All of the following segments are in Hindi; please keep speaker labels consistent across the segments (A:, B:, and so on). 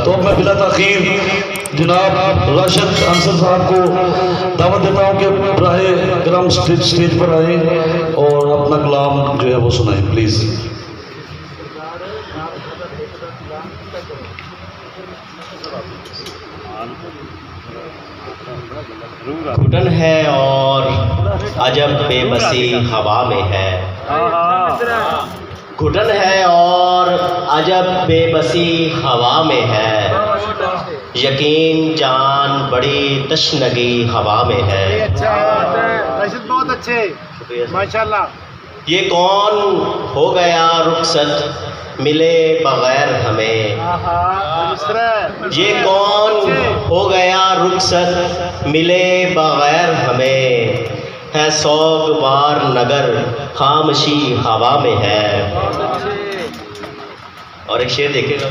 A: तो अब मैं बिला ताखीर जनाब राशिद अंसर साहब को दावत देता हूँ कि बराहे करम स्टेज पर आए और अपना कलाम जो है वो सुनाएं प्लीज़।
B: घुटन है और अजब बेबसी हवा में है। घुटन है और अजब बेबसी हवा में है। यकीन जान बड़ी तशनगी हवा में है।
C: अच्छा राशिद बहुत अच्छे माशाल्लाह।
B: ये कौन हो गया रुखसत मिले बगैर हमें। ये कौन हो गया रुखसत मिले बगैर हमें। है सोगवार नगर खामोशी हवा में है। और एक शेर देखेगा,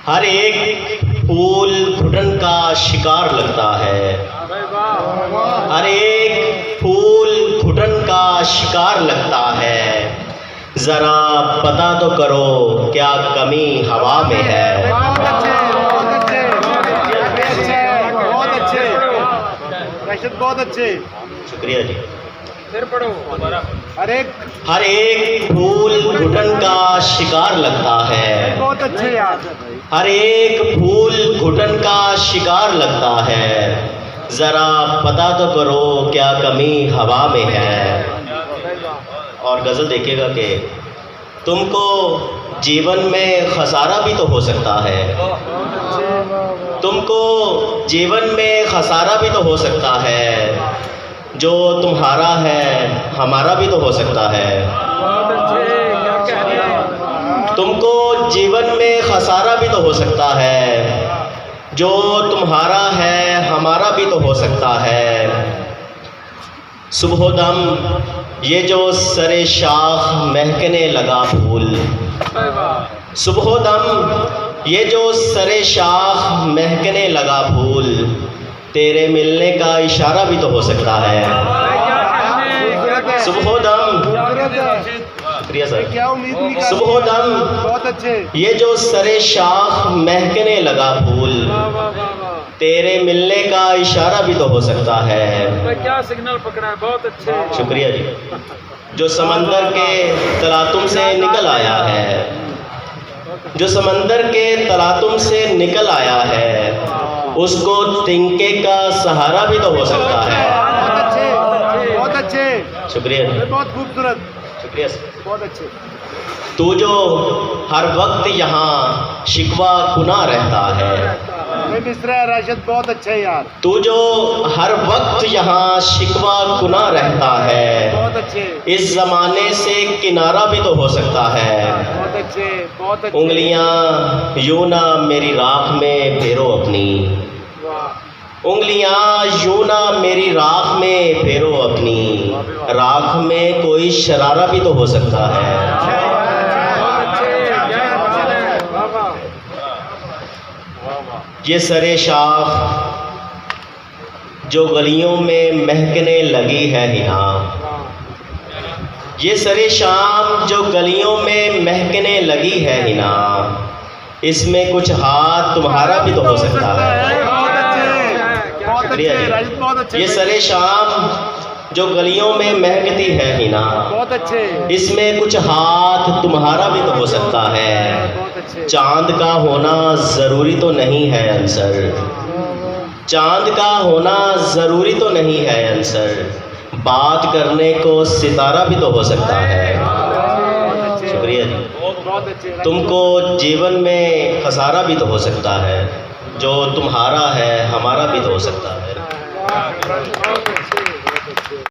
B: हर एक फूल घुटन का शिकार लगता है। हर एक फूल घुटन का शिकार लगता है। जरा पता तो करो क्या कमी हवा में है।
C: बहुत अच्छे
B: शुक्रिया जी।
C: फिर पढ़ो।
B: हर एक फूल घुटन का शिकार लगता है।
C: बहुत अच्छे यार।
B: हर एक फूल घुटन का शिकार लगता है। जरा पता तो करो क्या कमी हवा में है। और गज़ल देखिएगा कि तुमको जीवन में खसारा भी तो हो सकता है। तुमको जीवन में खसारा भी तो हो सकता है। जो तुम्हारा है हमारा भी तो हो सकता है। तुमको जीवन में खसारा भी तो हो सकता है। जो तुम्हारा है हमारा भी तो हो सकता है। सुबह दम ये जो सरे शाख महकने लगा फूल। सुबह दम ये जो सरे शाख महकने लगा फूल। तेरे मिलने का इशारा भी तो हो सकता है। सुबह दम प्रिया सर
C: क्या उम्मीद नहीं कर।
B: सुबह दम
C: बहुत अच्छे।
B: ये जो सरे शाख महकने लगा फूल। तेरे मिलने का इशारा भी तो हो सकता है।
C: क्या सिग्नल पकड़ा है। बहुत अच्छे
B: शुक्रिया जी। जो समंदर के तलातुम से निकल आया है। जो समंदर के तलातुम से निकल आया है। उसको तिनके का सहारा भी तो हो सकता है।
C: बहुत अच्छे बहुत अच्छे।
B: शुक्रिया जी।
C: बहुत खूबसूरत।
B: शुक्रिया सर।
C: बहुत अच्छे।
B: तू जो हर वक्त यहाँ शिकवा कुना रहता है।
C: मिस्र राशिद बहुत अच्छे यार।
B: तू जो हर वक्त यहाँ शिकवा कुना रहता है।
C: बहुत अच्छे।
B: इस जमाने से किनारा भी तो हो सकता है।
C: बहुत अच्छे बहुत अच्छे।
B: उंगलियां यूं ना मेरी राख में फेरो अपनी। उंगलियां यूं ना मेरी राख में फेरो अपनी। राख में कोई शरारा भी तो हो सकता है। ये सरे शाख जो गलियों में महकने लगी है हिना। ये सरे शाम जो गलियों में महकने लगी है हिना। इसमें कुछ हाथ तुम्हारा भी तो हो सकता है।
C: बहुत अच्छे।
B: ये सरे शाम जो गलियों में महकती है हिना।
C: बहुत अच्छे।
B: इसमें कुछ हाथ तुम्हारा भी तो हो सकता है।
C: बहुत अच्छे।
B: चांद का होना ज़रूरी तो नहीं है अंसर। चांद का होना ज़रूरी तो नहीं है अंसर। बात करने को सितारा भी तो हो सकता है। शुक्रिया जी।
C: बहुत अच्छे।
B: तुमको जीवन में खसारा भी तो हो सकता है। जो तुम्हारा है हमारा भी तो हो सकता है।